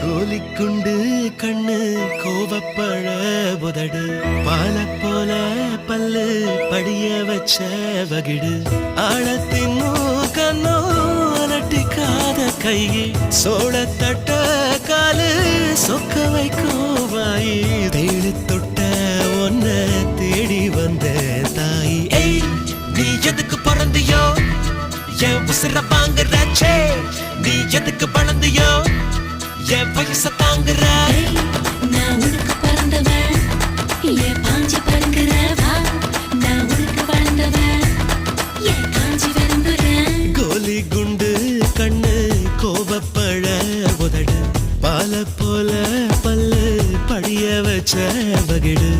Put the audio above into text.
கோலிக்குண்டு கண்ணு கோவப்பழ புதடு பால போல பல்லு படிய வச்ச வகிடு ஆழத்தின் கண்ணோ அலட்டிக்காத கையே சோளத்தட்ட காலு சொக்க வைக்கும் வாயி தேடி தொட்ட ஒன்ன தேடி வந்த தாயி நீ எதுக்கு பிறந்தியோ என் உசிர வாங்குறாச்சே நீ எதுக்கு வளர்ந்தியோ என் வயச தாங்குற நான் உனக்கு பிறந்தவன் என் பாஞ்சி படுங்குறவா நான் உனக்கு வளர்ந்தவன் என் காஞ்சி விரும்புறேன் கோலி குண்டு கண்ணு கோவப்பழ உதடு பால போல பல்லு படிய வச்ச வகிடு